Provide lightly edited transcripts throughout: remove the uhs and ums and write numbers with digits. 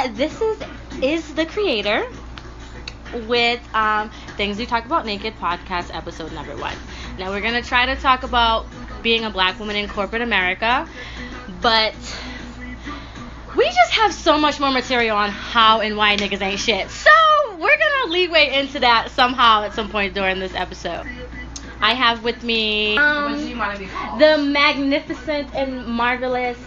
this is the creator with Things We Talk About Naked podcast episode number 1. Now we're gonna try to talk about being a black woman in corporate America, but we just have so much more material on how and why niggas ain't shit. So we're gonna leeway into that somehow at some point during this episode. I have with me the magnificent and marvelous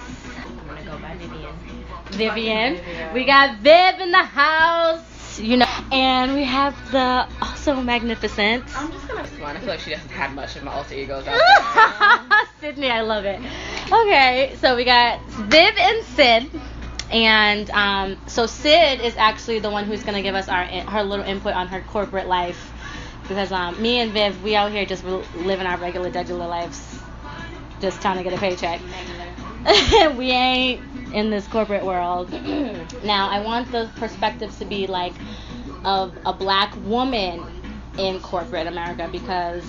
Vivian. We got Viv in the house, you know, and we have the also magnificent. I'm just gonna smile. I feel like she doesn't have much of my alter egos out there. Sydney, I love it. Okay, so we got Viv and Sid, and so Sid is actually the one who's gonna give us her little input on her corporate life, because me and Viv, we out here just living our regular lives, just trying to get a paycheck. We ain't in this corporate world. Now, I want the perspective to be like of a black woman in corporate America, because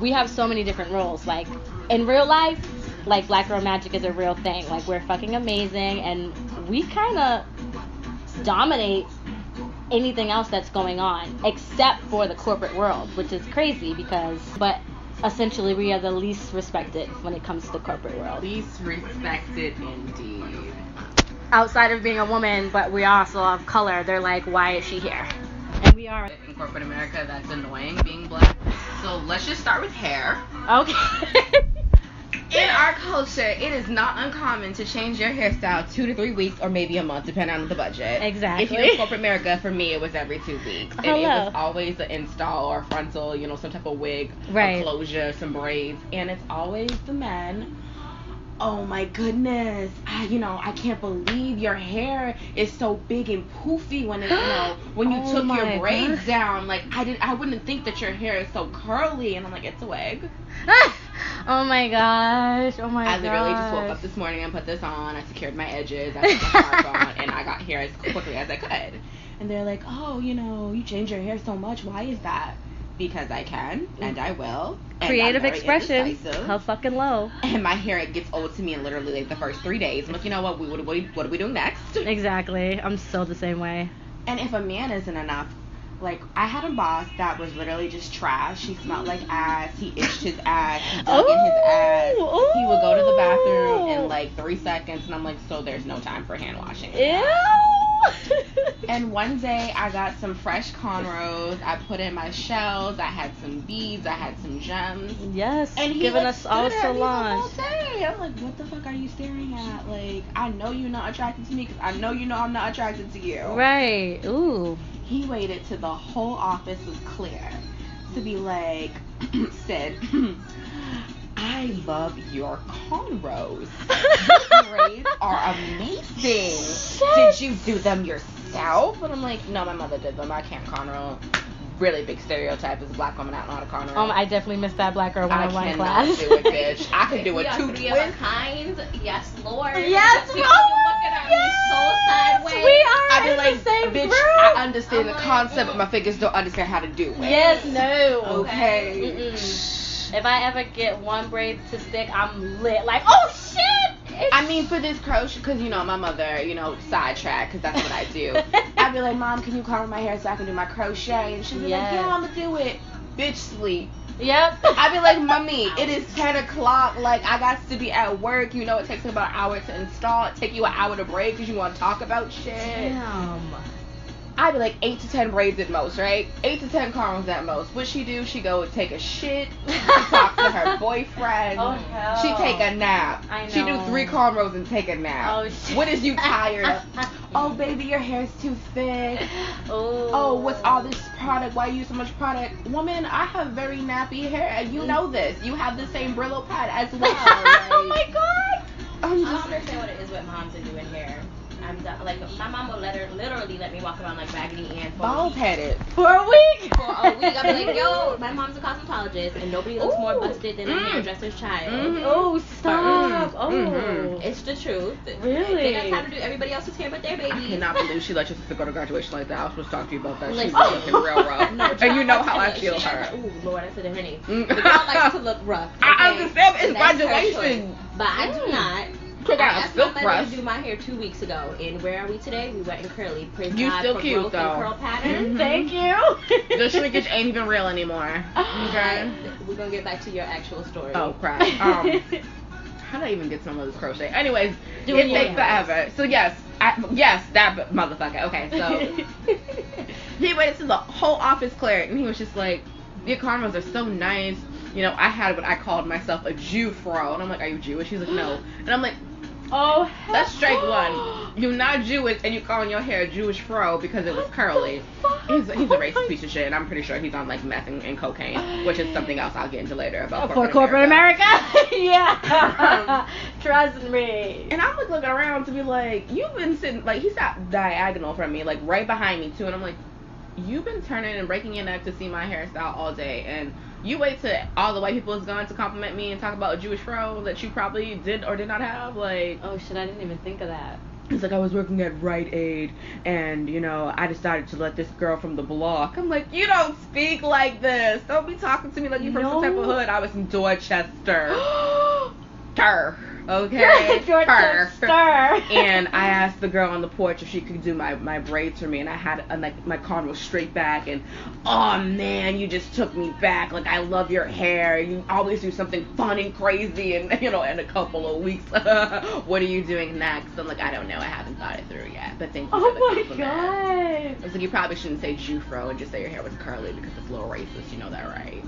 we have so many different roles. Like in real life, like Black Girl Magic is a real thing. Like we're fucking amazing, and we kind of dominate anything else that's going on, except for the corporate world, which is crazy but essentially we are the least respected when it comes to the corporate world. Least respected indeed. Outside of being a woman, but we also of color, they're like, why is she here? And we are in corporate America. That's annoying, being black. So let's just start with hair. Okay. In our culture, it is not uncommon to change your hairstyle 2 to 3 weeks or maybe a month, depending on the budget. Exactly. If you're in corporate America, for me, it was every 2 weeks. Hello. And it was always an install or a frontal, some type of wig, right, or closure, some braids. And it's always the men. Oh my goodness, I can't believe your hair is so big and poofy when it's, when you took your braids down. Like, I wouldn't think that your hair is so curly. And I'm like, it's a wig. Oh my gosh. I literally just woke up this morning and put this on. I secured my edges. I put my scarf on, and I got hair as quickly as I could. And they're like, oh, you change your hair so much. Why is that? Because I can, and I will. And creative expression. How fucking low. And my hair, it gets old to me in literally like the first 3 days. I'm like, you know what? What are we doing next? Exactly. I'm so the same way. And if a man isn't enough, like, I had a boss that was literally just trash. He smelled like ass. He itched his ass. He dug in his ass. Ooh. He would go to the bathroom in like 3 seconds. And I'm like, so there's no time for hand washing. Ew. And one day I got some fresh cornrows. I put in my shells. I had some beads. I had some gems. Yes. And he giving us all Solange. I'm like, what the fuck are you staring at? Like, I know you're not attracted to me because I know I'm not attracted to you. Right. Ooh. He waited till the whole office was clear to be like, Sid, I love your cornrows. Your braids are amazing. Shit. Did you do them yourself? And I'm like, no, my mother did them. I can't cornrow. Really big stereotype as a black woman. I don't know how to cornrow. I definitely missed that Black Girl 101 class. I cannot do it, bitch. I can do it too. We are kind. Yes, Lord. Yes, People Lord. Looking at me so sideways. We are I be in like, the same bitch, group. I understand the concept, but my fingers don't understand how to do it. Yes, no. Okay. If I ever get one braid to stick, I'm lit. Like, oh shit! I mean, for this crochet, because, my mother, sidetrack, because that's what I do. I'd be like, Mom, can you comb my hair so I can do my crochet? And she'd be like, yeah, I'm going to do it. Bitch, sleep. Yep. I'd be like, Mommy, it is 10 o'clock. Like, I got to be at work. It takes me about an hour to install. It take you an hour to braid because you want to talk about shit. Damn. I'd be like 8 to 10 braids at most, right? 8 to 10 cornrows at most. What she do? She go and take a shit. She talk to her boyfriend. Oh, hell. She take a nap. I know. She do 3 cornrows and take a nap. Oh, shit. What is you tired of? Oh, baby, your hair's too thick. Oh, what's all this product? Why you use so much product? Woman, I have very nappy hair, and you know this. You have the same Brillo pad as well. Oh my god. I don't understand what it is with moms and doing hair. I'm done. Like, my mom will literally let me walk around like Raggedy Ann bald headed for a week. For a week, I'll be like, yo, my mom's a cosmetologist, and nobody looks more busted than a hairdresser's child. Mm-hmm. Oh, stop. It's the truth. Really? They got time to do everybody else's hair but their baby. I cannot believe she let your sister go to graduation like that. I was supposed to talk to you about that. She's Listen. looking real rough. No, and you know how I feel her. Ooh, Lord, I said it, honey. The girl likes to look rough. Okay? I understand, it's That's her graduation. choice. But I do not. took I out a asked my silk mother brush. to do my hair 2 weeks ago, and where are we today? We went in curly. Praise You God still for cute, growth though. and curl pattern. Thank you. The shrinkage ain't even real anymore. Okay. We're gonna get back to your actual story. Oh crap. How did I even get some of this crochet? Anyways, Do it it takes yours. forever. So yes, that motherfucker. Okay, so he waited till the whole office cleared, and he was just like, "Your cornrows are so nice." You know, I had what I called myself a Jew fro, and I'm like, "Are you Jewish?" He's like, "No," and I'm like, Oh, "That's strike one. You're not Jewish, and you're calling your hair a Jewish fro because it was curly." He's a racist piece of shit, and I'm pretty sure he's on like meth and cocaine, which is something else I'll get into later about for corporate America. Yeah. Trust me. And I'm like looking around to be like, you've been sitting, like, he sat diagonal from me, like right behind me too, and I'm like, you've been turning and breaking your neck to see my hairstyle all day, and you wait till all the white people is gone to compliment me and talk about a Jewish fro that you probably did or did not have, like. Oh shit, I didn't even think of that. He's like, I was working at Rite Aid, and, you know, I decided to let this girl from the block. I'm like, you don't speak like this. Don't be talking to me like you're from some type of hood. I was in Dorchester. Turr. Okay? Dorchester. And I asked the girl on the porch if she could do my braids for me, and I had like my cornrows straight back, and oh man, you just took me back. Like, I love your hair. You always do something fun and crazy, and you know, in a couple of weeks, what are you doing next? I'm like, I don't know. I haven't thought it through yet, but thank you for the compliment. God. I was like, you probably shouldn't say Jew fro and just say your hair was curly because it's a little racist. You know that, right?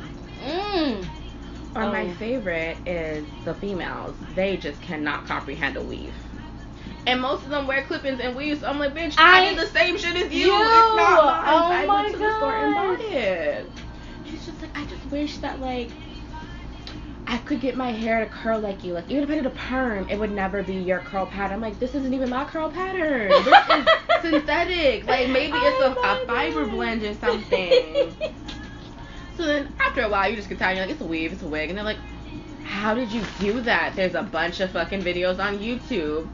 Or my favorite is the females. They just cannot comprehend a weave. And most of them wear clip-ins and weaves. So I'm like, bitch, I did the same shit as you. It's not mine. I went to the store and bought it. She's just like, I just wish that, like, I could get my hair to curl like you. Like, even if I did a perm, it would never be your curl pattern. I'm like, this isn't even my curl pattern. This is synthetic. Like, maybe it's a fiber blend or something. So then, after a while, you just get tired. You're like, it's a weave, it's a wig. And they're like, how did you do that? There's a bunch of fucking videos on YouTube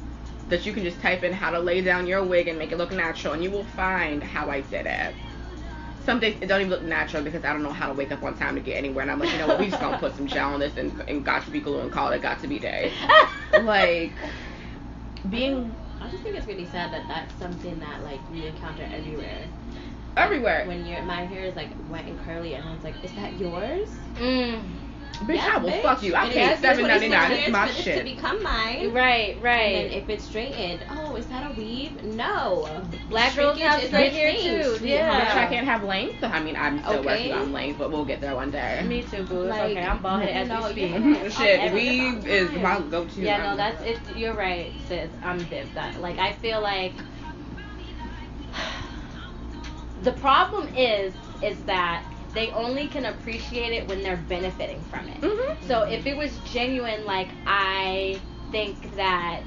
that you can just type in how to lay down your wig and make it look natural. And you will find how I did it. Some days, it don't even look natural because I don't know how to wake up on time to get anywhere. And I'm like, you know what, we just gonna put some gel on this and got to be glue and call it got to be day. Like, being... I just think it's really sad that that's something that, like, we encounter everywhere. Everywhere. When my hair is like wet and curly, and I was like, "Is that yours?" Bitch, yeah, I will fuck you. I paid $7.99. It's my shit. To become mine. Right. And then if it's straightened, oh, is that a weave? No. Black girls have straight hair too. Yeah. Bitch, I can't have length. I mean, I'm still working on length, but we'll get there one day. Me too, boo. It's Like, okay. I'm bald headed as we speak. yeah. Shit, weave is my go-to. Yeah, no, that's it. You're right, sis. I'm Viv. That, like, I feel like the problem is that they only can appreciate it when they're benefiting from it. So if it was genuine, like, I think that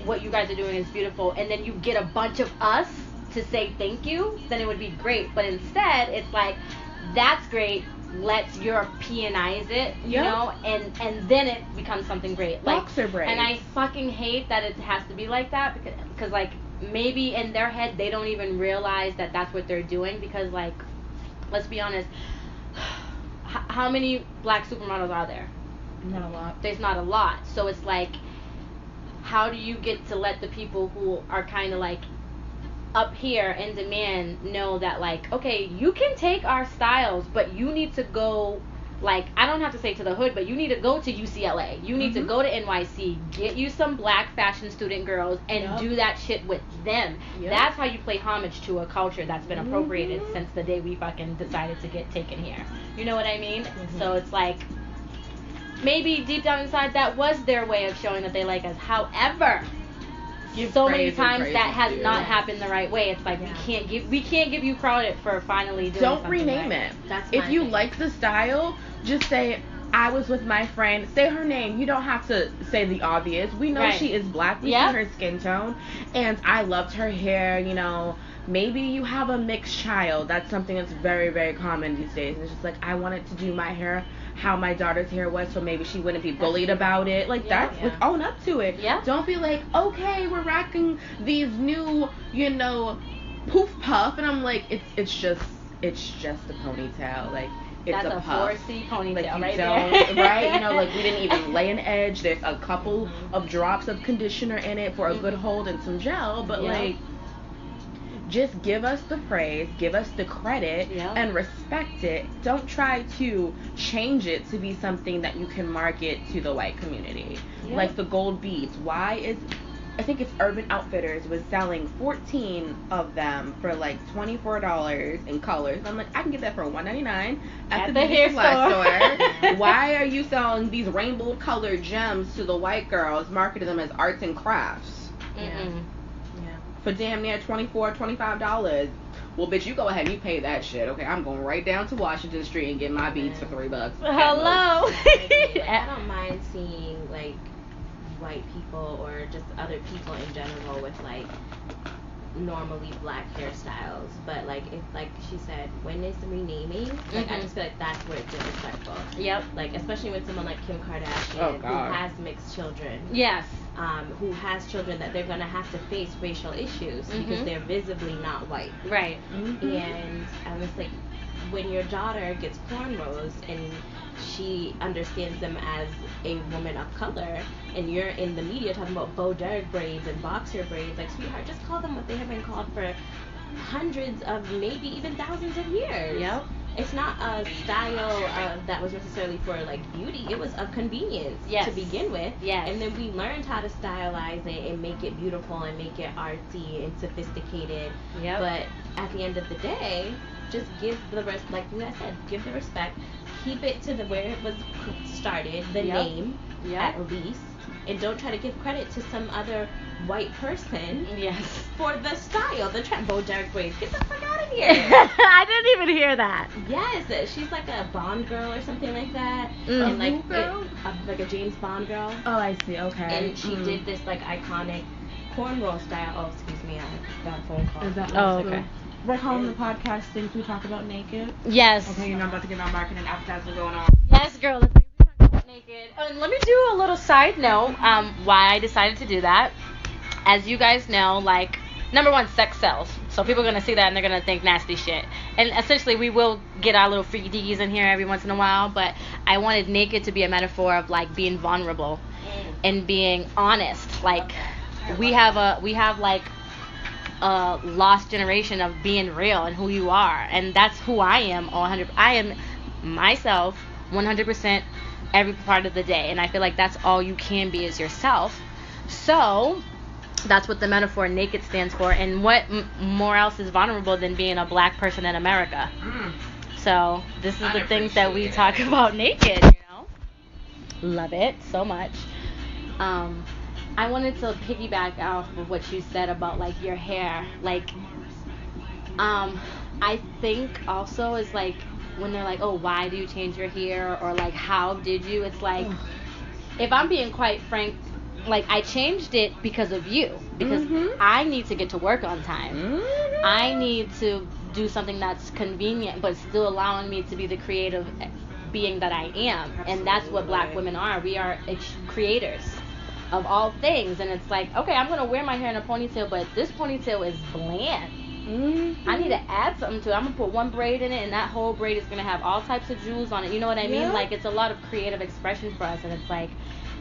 what you guys are doing is beautiful, and then you get a bunch of us to say thank you, then it would be great. But instead, it's like, that's great. Let's Europeanize it, you know, and then it becomes something great. Like, boxer braids. And I fucking hate that it has to be like that because like, maybe in their head they don't even realize that that's what they're doing, because, like, let's be honest, how many black supermodels are there? Not a lot. There's not a lot. So it's like, how do you get to let the people who are kind of like up here in demand know that, like, okay, you can take our styles, but you need to go, like, I don't have to say to the hood, but you need to go to UCLA. You need to go to NYC, get you some black fashion student girls, and do that shit with them. That's how you play homage to a culture that's been appropriated since the day we fucking decided to get taken here. You know what I mean? So it's like, maybe deep down inside that was their way of showing that they like us. However, so many times that has not happened the right way. It's like, we can't give you credit for finally doing something. Don't rename right. it. That's if you thing. like the style, just say, I was with my friend. Say her name. You don't have to say the obvious. We know she is black. We see her skin tone. And I loved her hair, you know. Maybe you have a mixed child. That's something that's very, very common these days. And it's just like, I wanted to do my hair how my daughter's hair was, so maybe she wouldn't be bullied about it. Like, that's, like, own up to it. Don't be like, okay, we're rocking these new, you know, poof puff. And I'm like, it's just a ponytail. Like, it's That's a a puff. 4C ponytail Like you right don't, there. right? You know, like we didn't even lay an edge. There's a couple of drops of conditioner in it for a good hold and some gel, but Yep. like, just give us the praise, give us the credit, Yep. and respect it. Don't try to change it to be something that you can market to the white community. Yep. Like the gold beads. I think it's Urban Outfitters was selling 14 of them for like $24 in colors. I'm like, I can get that for $1.99 at the hair supply store. Why are you selling these rainbow colored gems to the white girls, marketing them as arts and crafts? Mm-mm. For damn near $25. Well, bitch, you go ahead and you pay that shit. Okay, I'm going right down to Washington Street and get my beads for $3. Hello. I don't mind seeing like white people or just other people in general with like normally black hairstyles, but like it's like she said, when it's renaming, like I just feel like that's where it's disrespectful. Yep. Like especially with someone like Kim Kardashian Oh, who God. has mixed children. Yes. Who has children that they're gonna have to face racial issues because they're visibly not white. Right. And I was like, when your daughter gets cornrows and she understands them as a woman of color, and you're in the media talking about Bo Derek braids and boxer braids, like, sweetheart, just call them what they have been called for hundreds of, maybe even thousands of years. Yep. It's not a style that was necessarily for like beauty. It was of convenience Yes. to begin with. Yes. And then we learned how to stylize it and make it beautiful and make it artsy and sophisticated. Yep. But at the end of the day, just give the rest, like you guys said, give the respect. Keep it to the where it was started, the name at least, and don't try to give credit to some other white person. Yes. For the style, the trend. Bo Derek braids. Get the fuck out of here. I didn't even hear that. Yes, she's like a Bond girl or something like that, Mm. and like Who girl? like a James Bond girl. Oh, I see. Okay. And she did this like iconic cornrow style. Oh, excuse me, I got a phone call. Is that Oh, okay. We're calling the podcast Things We Talk About Naked. Yes. Okay, you know I'm about to get my marketing advertising going on. Yes, girl. Let's talk about naked. And let me do a little side note. Why I decided to do that. As you guys know, like, number one, sex sells. So people are gonna see that and they're gonna think nasty shit. And essentially, we will get our little freaky deekies in here every once in a while. But I wanted naked to be a metaphor of like being vulnerable and being honest. Like, we have like a lost generation of being real and who you are, and that's who I am. 100. I am myself 100% every part of the day, and I feel like that's all you can be is yourself. So that's what the metaphor naked stands for. And what more else is vulnerable than being a black person in America? So this is the things that we talk about naked. You know, love it so much. I wanted to piggyback off of what you said about like your hair. Like, I think also is like when they're like, oh, why do you change your hair? Or like, how did you? It's like, if I'm being quite frank, like I changed it because of you. Because I need to get to work on time. I need to do something that's convenient but still allowing me to be the creative being that I am. And that's what black women are. We are creators of all things, and it's like, okay, I'm gonna wear my hair in a ponytail, but this ponytail is bland. I need to add something to it. I'm gonna put one braid in it, and that whole braid is gonna have all types of jewels on it. You know what I mean? Like, it's a lot of creative expression for us, and it's like,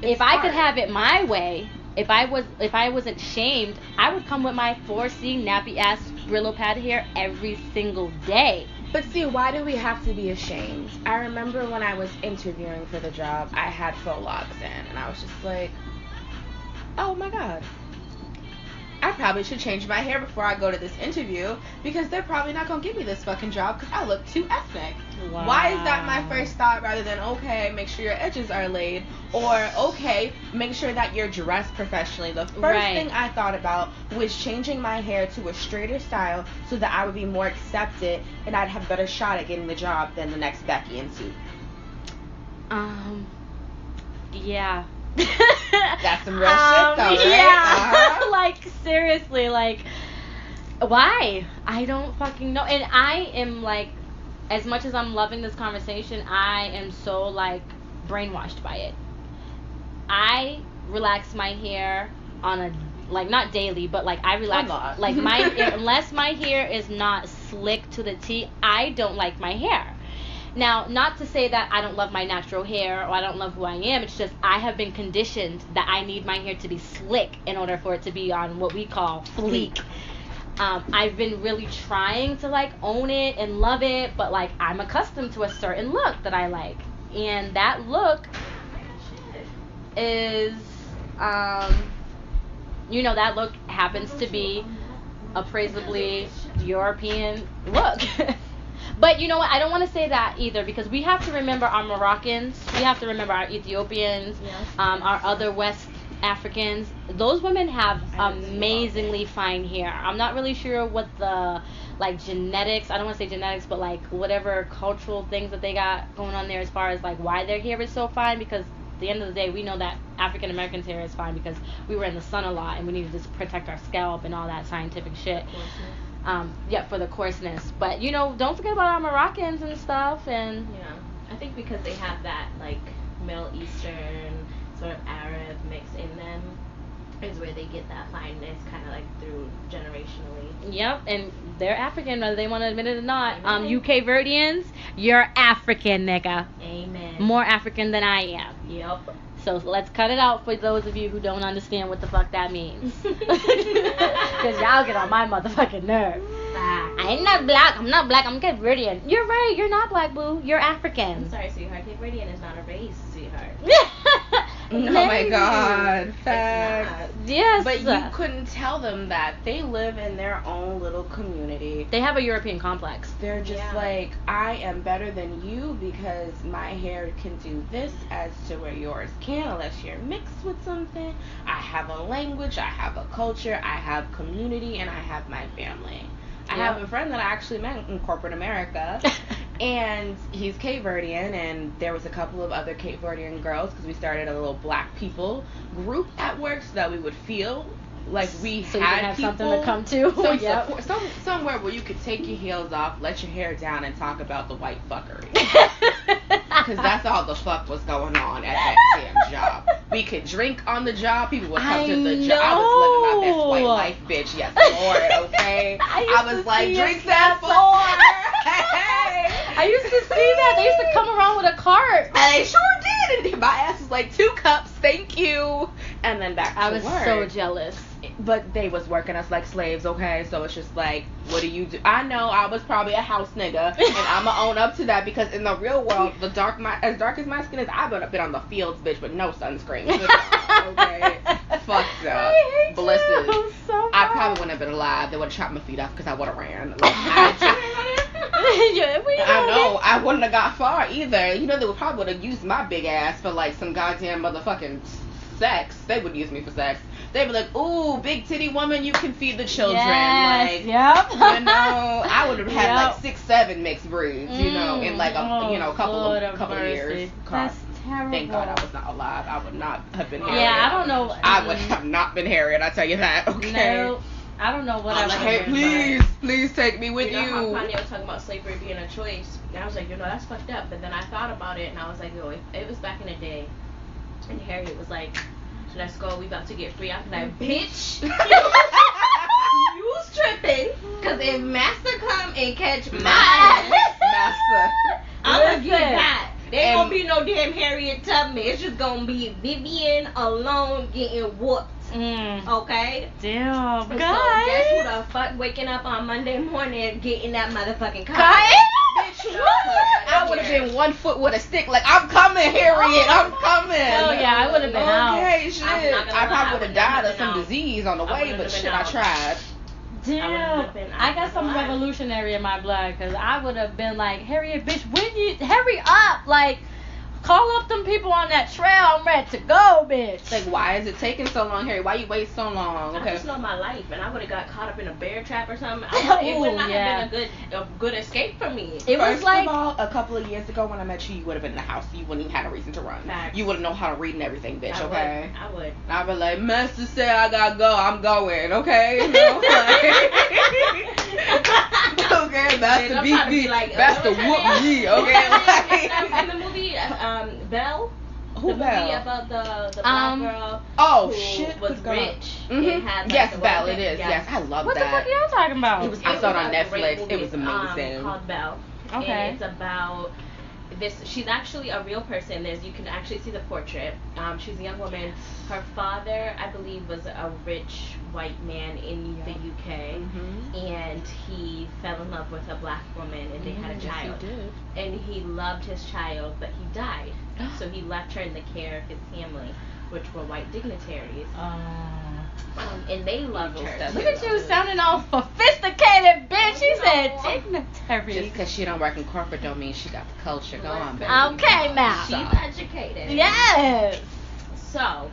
if I could have it my way, if I wasn't shamed, I would come with my 4C nappy ass Brillo pad hair every single day. But see, why do we have to be ashamed? I remember when I was interviewing for the job, I had faux locks in, and I was just like, oh my god, I probably should change my hair before I go to this interview because they're probably not going to give me this fucking job because I look too ethnic. Wow. Why is that my first thought rather than, okay, make sure your edges are laid, or, okay, make sure that you're dressed professionally? The first thing I thought about was changing my hair to a straighter style so that I would be more accepted and I'd have a better shot at getting the job than the next Becky in suit. Yeah. That's some real shit though, right? Yeah. Like, seriously, like, why? I don't fucking know. And I am like, as much as I'm loving this conversation, I am so like brainwashed by it. I relax my hair on a, like, not daily, but like I relax, like my unless my hair is not slick to the T, I don't like my hair. Now, not to say that I don't love my natural hair or I don't love who I am. It's just I have been conditioned that I need my hair to be slick in order for it to be on what we call fleek. I've been really trying to like own it and love it, but like I'm accustomed to a certain look that I like, and that look is, that look happens to be appraisably European look. But you know what? I don't want to say that either, because we have to remember our Moroccans, we have to remember our Ethiopians, our other West Africans. Those women have amazingly fine hair. I'm not really sure what the like genetics, I don't want to say genetics, but like whatever cultural things that they got going on there as far as like why their hair is so fine, because at the end of the day, we know that African Americans' hair is fine because we were in the sun a lot and we needed to protect our scalp and all that scientific shit. For the coarseness. But don't forget about our Moroccans and stuff. And I think because they have that like Middle Eastern sort of Arab mix in them is where they get that fineness kind of like through generationally. Yep, and they're African whether they want to admit it or not. UK Verdians, you're African, nigga. Amen. More African than I am. Yep. So let's cut it out for those of you who don't understand what the fuck that means. Because y'all get on my motherfucking nerves. I'm not black, I'm Cape Verdean. You're right, you're not black, boo. You're African. I'm sorry, sweetheart. Cape Verdean is not a race, sweetheart. Oh my God, facts. Yes. But you couldn't tell them that. They live in their own little community. They have a European complex. They're just like, I am better than you because my hair can do this as to where yours can, unless you're mixed with something. I have a language, I have a culture, I have community, and I have my family. I have a friend that I actually met in corporate America, and he's Cape Verdean, and there was a couple of other Cape Verdean girls because we started a little black people group at work so that we would feel like we so had you can have people, something to come to. Somewhere where you could take your heels off, let your hair down, and talk about the white fuckery. Because that's all the fuck was going on at that damn job. We could drink on the job. People would come to the job. I was living my best white life, bitch. Yes, Lord, okay? I was like, drink that for hey. I used to see that. They used to come around with a cart. And they sure did. And my ass was like, 2 cups, thank you. And then back to work. I was so jealous. But they was working us like slaves, okay? So it's just like, what do you do? I know I was probably a house nigga, and I'ma own up to that because in the real world, as dark as my skin is, I've been on the fields, bitch, with no sunscreen. Okay? Fucked up. I hate Blessed. you so much. I probably wouldn't have been alive. They would have chopped my feet off because I would have ran. Like, I know. I wouldn't have got far either. They would probably would have used my big ass for like some goddamn motherfucking sex. They would use me for sex. They'd be like, ooh, big titty woman, you can feed the children. Yes, like, yep. I would have had like 6, 7 mixed breeds, in like a couple of years. That's terrible. Thank God I was not alive. I would not have been Harriet. Yeah, I don't know. I would have not been Harriet, I tell you that, okay? No, I don't know what I would have please take me with you. You know how Kanye was talking about slavery being a choice? And I was like, that's fucked up. But then I thought about it, and I was like, it was back in the day. And Harriet was like, let's go, we about to get free. I was like, bitch, you's tripping. Because if Master come and catch my ass, Master, I'm going to get that. There ain't going to be no damn Harriet Tubman. It's just going to be Vivian alone getting whooped. Okay? Damn, and guys. So guess who the fuck waking up on Monday morning getting that motherfucking car? Bitch, I would have been 1 foot with a stick, like, I'm coming, Harriet, I'm coming. Oh yeah, I would have been out. Okay, shit. I probably would have died of some disease on the way, but shit, I tried. Damn, I got some revolutionary in my blood, because I would have been like, Harriet, bitch, hurry up, like, call up them people on that trail. I'm ready to go, bitch. Like, why is it taking so long, Harry? Why you wait so long? Okay. I just know my life, and I would have got caught up in a bear trap or something. It would not have been a good escape for me. It was like, of all, a couple of years ago when I met you, you would have been in the house. You wouldn't even had a reason to run. Facts. You wouldn't know how to read and everything, bitch. Okay. I would. I'd be like, Master said I gotta go. I'm going. Okay. Okay. Master beat me. Like, Master whoop me. Okay. In the movie, Belle. Who the Belle? movie about the black girl who was rich. Mm-hmm. Had, like, yes, Belle, it is. Yes, I love what that. What the fuck are y'all talking about? I saw it on Netflix. It was amazing. Called Belle. Okay. And it's about she's actually a real person. You can actually see the portrait. She's a young woman. Her father, I believe, was a rich white man in the UK, and he fell in love with a black woman, and they had a child. Yes, he did. And he loved his child, but he died. So he left her in the care of his family, which were white dignitaries. And they loved her. Look at you sounding all sophisticated, bitch. She said dignitary. Just because she don't work in corporate don't mean she got the culture. Go on, baby. Okay, now. She's educated. Yes. So,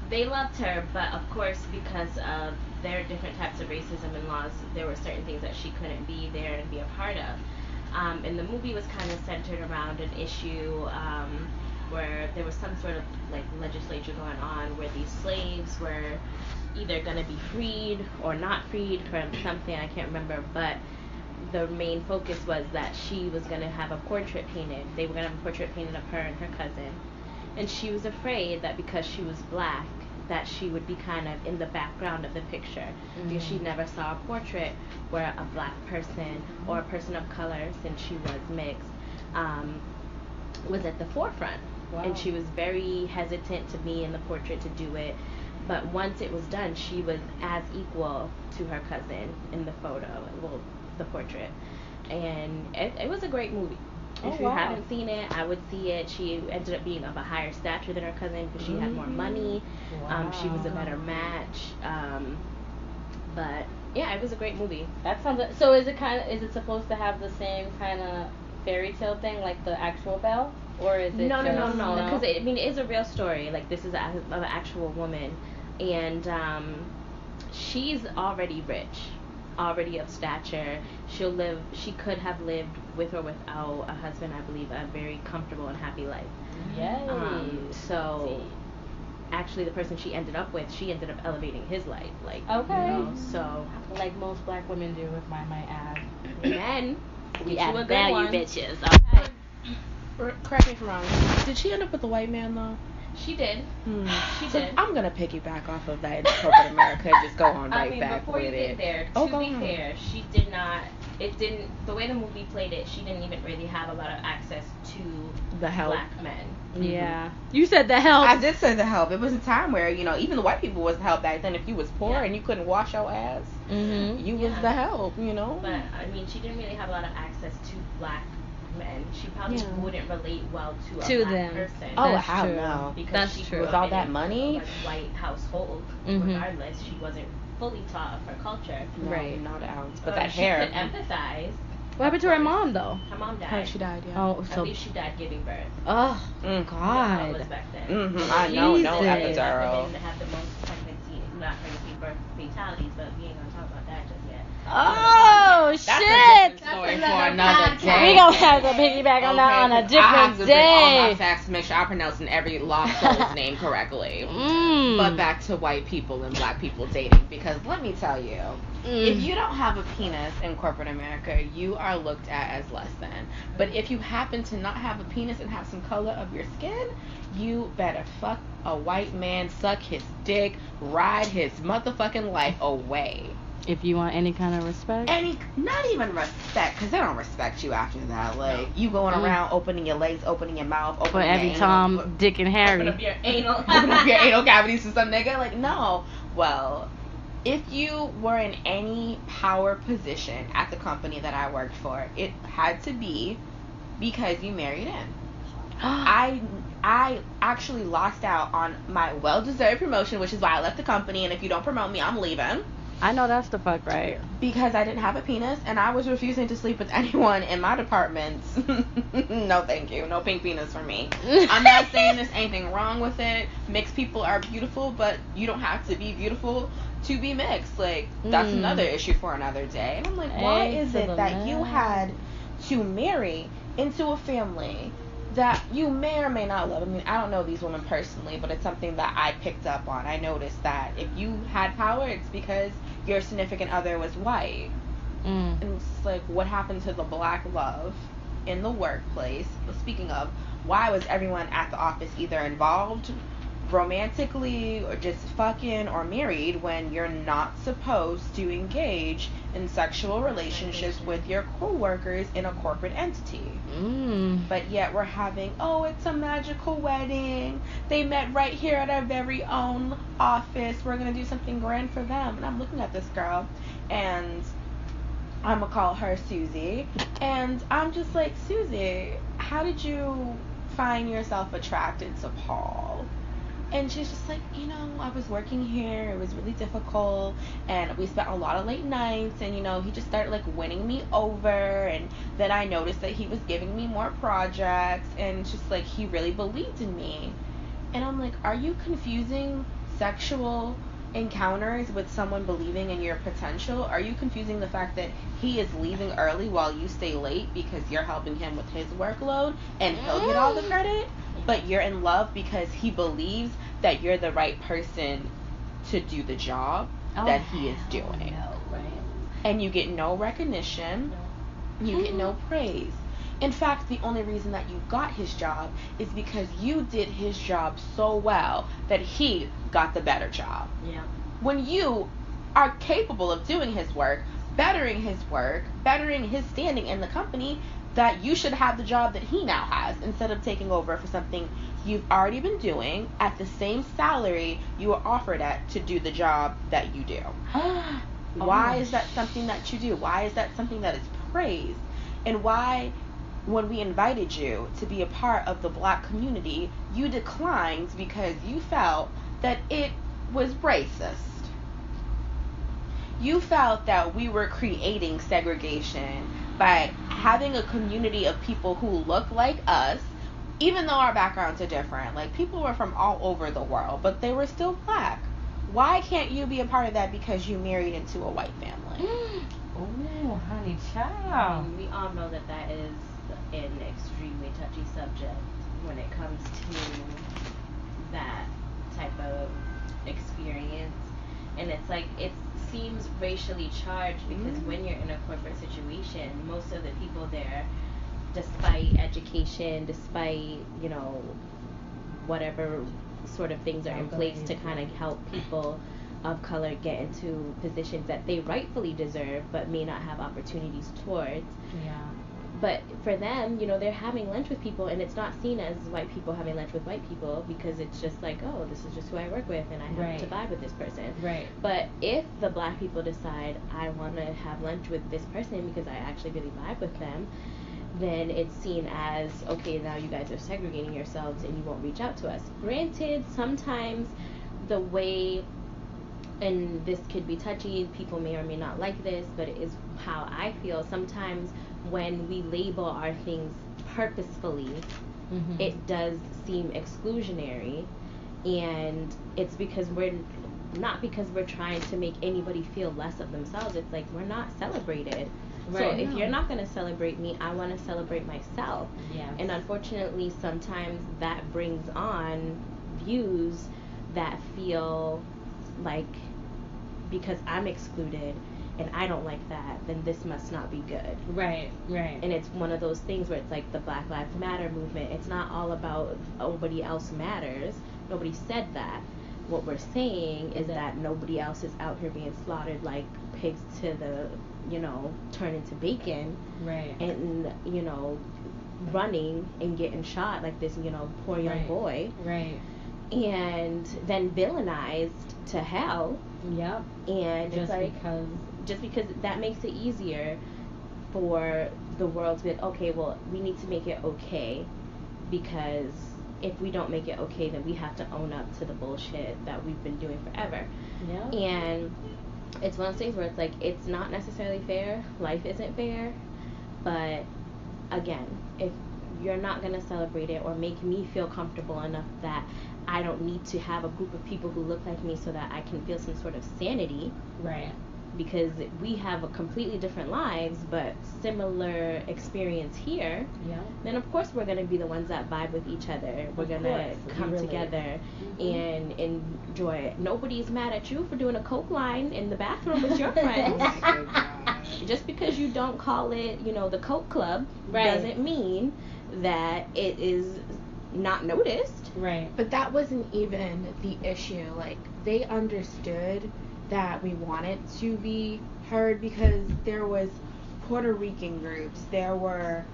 they loved her, but of course, because of their different types of racism and laws, there were certain things that she couldn't be there and be a part of. And the movie was kind of centered around an issue where there was some sort of like legislature going on where these slaves were either going to be freed or not freed from something, I can't remember, but the main focus was that she was going to have a portrait painted. They were going to have a portrait painted of her and her cousin. And she was afraid that because she was black, that she would be kind of in the background of the picture, because she never saw a portrait where a black person or a person of color, since she was mixed, was at the forefront. Wow. And she was very hesitant to be in the portrait to do it. But once it was done, she was as equal to her cousin in the photo, well, the portrait. And it was a great movie. If you haven't seen it, I would see it. She ended up being of a higher stature than her cousin because she had more money. She was a better match. But yeah, it was a great movie. That sounds. So is it supposed to have the same kind of fairy tale thing like the actual Belle, or is it? No. Because it is a real story. Like, this is of an actual woman, and she's already rich, already of stature. She could have lived with or without a husband, I believe, a very comfortable and happy life. Yay. So actually the person she ended up with, she ended up elevating his life. Like, okay. So like most black women do, if I might add. Men, we add add value, one. bitches. Okay. Correct me if I'm wrong. Did she end up with a white man though? She did. She did. I'm gonna piggyback off of that corporate America. Just go on back before with you get it. there, to be fair, she did not. It didn't. The way the movie played it, she didn't even really have a lot of access to the help. Black men. Yeah. You said the help. I did say the help. It was a time where, even the white people wasn't help back then. If you was poor and you couldn't wash your ass, you was the help, But she didn't really have a lot of access to Black men. She probably wouldn't relate well to a Black person. Oh, hell no. Because That's she true. grew With up all in that a money, white household. Regardless, she wasn't fully taught of her culture. No, right. Not an ounce. But that hair. She could empathize. What happened to her mom though? Her mom died. She died, yeah. Oh, I so. believe she died giving birth. Oh, That's how it was God. back then. I know, no Jesus. epidural. Women have the most birth fatalities, but we ain't gonna talk about that just yet. Oh, That's a shit. different story for another day. We gonna have to piggyback on that on a I have different to bring all my day. facts to make sure I'm pronouncing every lost soul's name correctly. But back to white people and black people dating, because let me tell you, if you don't have a penis in corporate America, you are looked at as less than. But if you happen to not have a penis and have some color of your skin, you better fuck a white man, suck his dick, ride his motherfucking life away. If you want any kind of respect. Not even respect, because they don't respect you after that. Like, you going around opening your legs, opening your mouth, opening For your every anal, Tom, Dick, and Harry. Open up your anal. open up your anal cavities to some nigga. Like, no. Well, if you were in any power position at the company that I worked for, it had to be because you married in. I actually lost out on my well-deserved promotion, which is why I left the company, and if you don't promote me, I'm leaving. I know that's the fuck right. Because I didn't have a penis, and I was refusing to sleep with anyone in my departments. No, thank you. No pink penis for me. I'm not saying there's anything wrong with it. Mixed people are beautiful, but you don't have to be beautiful to be mixed. Like, that's another issue for another day. And I'm like, why is it that you had to marry into a family that you may or may not love? I mean, I don't know these women personally, but it's something that I picked up on. I noticed that if you had power, it's because your significant other was white. And it's like, what happened to the black love in the workplace? Speaking of, why was everyone at the office either involved romantically or just fucking or married when you're not supposed to engage in sexual relationships with your coworkers in a corporate entity. But yet we're having, oh, it's a magical wedding. They met right here at our very own office. We're going to do something grand for them. And I'm looking at this girl, and I'm going to call her Susie. And I'm just like, Susie, how did you find yourself attracted to Paul? And she's just like, you know, I was working here. It was really difficult. And we spent a lot of late nights. And, you know, he just started, like, winning me over. And then I noticed that he was giving me more projects. And just, like, he really believed in me. And I'm like, are you confusing sexual encounters with someone believing in your potential? Are you confusing the fact that he is leaving early while you stay late because you're helping him with his workload and he'll get all the credit? But you're in love because he believes that you're the right person to do the job that he is doing. And you get no recognition. You get no praise. In fact, the only reason that you got his job is because you did his job so well that he got the better job. Yeah. When you are capable of doing his work, bettering his work, bettering his standing in the company, that you should have the job that he now has instead of taking over for something you've already been doing at the same salary you were offered at to do the job that you do. Why is that something that you do? Why is that something that is praised? And why, when we invited you to be a part of the Black community, you declined because you felt that it was racist? You felt that we were creating segregation by having a community of people who look like us, even though our backgrounds are different. Like, people were from all over the world, but they were still Black. Why can't you be a part of that because you married into a white family? Oh, honey I child. mean, we all know that that is an extremely touchy subject when it comes to that type of experience. And it's like, it seems racially charged because when you're in a corporate situation, most of the people there, despite education, despite, you know, whatever sort of things are in place to kind of help people of color get into positions that they rightfully deserve but may not have opportunities towards. Yeah. But for them, you know, they're having lunch with people, and it's not seen as white people having lunch with white people because it's just like, oh, this is just who I work with, and I have to vibe with this person. Right. But if the Black people decide, I want to have lunch with this person because I actually really vibe with them, then it's seen as, okay, now you guys are segregating yourselves and you won't reach out to us. Granted, sometimes the way, and this could be touchy, people may or may not like this, but it is how I feel. Sometimes when we label our things purposefully, it does seem exclusionary, and it's because we're not because we're trying to make anybody feel less of themselves. It's like, we're not celebrated. So if you're not going to celebrate me, I want to celebrate myself. Yes. And unfortunately, sometimes that brings on views that feel like, because I'm excluded and I don't like that, then this must not be good. Right. And it's one of those things where it's like the Black Lives Matter movement. It's not all about nobody else matters. Nobody said that. What we're saying is that nobody else is out here being slaughtered like pigs to the, you know, turn into bacon. Right. And, you know, running and getting shot like this, you know, poor young boy. Right. And then villainized to hell. Yep. And Just it's like, because that makes it easier for the world to be like, okay, well, we need to make it okay, because if we don't make it okay, then we have to own up to the bullshit that we've been doing forever. Yeah. And it's one of those things where it's like, it's not necessarily fair. Life isn't fair. But again, if you're not going to celebrate it or make me feel comfortable enough that I don't need to have a group of people who look like me so that I can feel some sort of sanity. Right. Because we have a completely different lives, but similar experience here. Yeah. Then of course we're gonna be the ones that vibe with each other. We're gonna come together and enjoy it. Nobody's mad at you for doing a Coke line in the bathroom with your friends. Just because you don't call it, you know, the Coke Club doesn't mean that it is not noticed. Right. But that wasn't even the issue. Like, they understood that we wanted to be heard because there was Puerto Rican groups, there were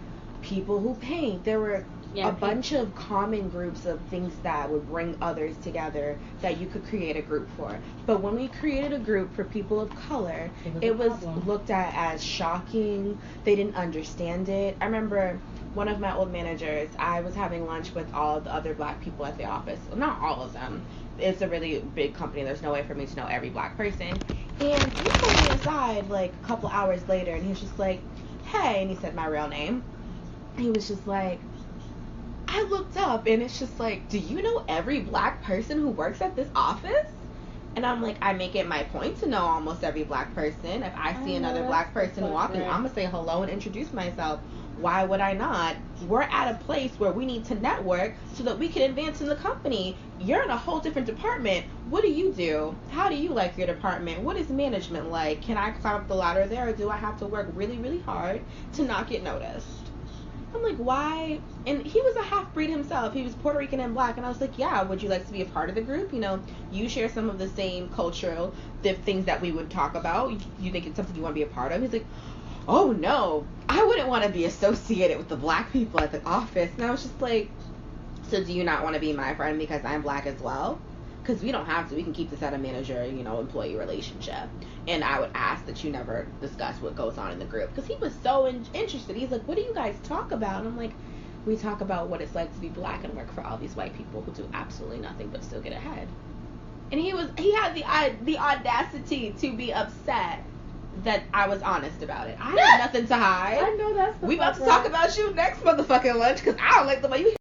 people who paint, there were a bunch of common groups of things that would bring others together that you could create a group for. But when we created a group for people of color, it was looked at as shocking. They didn't understand it. I remember one of my old managers, I was having lunch with all the other black people at the office. Well, not all of them. It's a really big company. There's no way for me to know every black person. And he pulled me aside like a couple hours later, and he was just like, hey, and he said my real name. He was just like, I looked up, and it's just like, do you know every black person who works at this office? And I'm like, I make it my point to know almost every black person. If I see another black person walking, I'm going to say hello and introduce myself. Why would I not? We're at a place where we need to network so that we can advance in the company. You're in a whole different department. What do you do? How do you like your department? What is management like? Can I climb up the ladder there, or do I have to work really, really hard to not get noticed? I'm like, why? And he was a half-breed himself. He was Puerto Rican and black. And I was like, yeah, would you like to be a part of the group? You know, you share some of the same cultural things that we would talk about. You think it's something you want to be a part of? He's like, oh, no, I wouldn't want to be associated with the black people at the office. And I was just like, so do you not want to be my friend because I'm black as well? Because we don't have to. We can keep this at a manager, employee relationship. And I would ask that you never discuss what goes on in the group. Because he was so interested. He's like, what do you guys talk about? And I'm like, we talk about what it's like to be black and work for all these white people who do absolutely nothing but still get ahead. And he had the audacity to be upset that I was honest about it. I had nothing to hide. I know that's the We about to talk about you next motherfucking lunch because I don't like the way you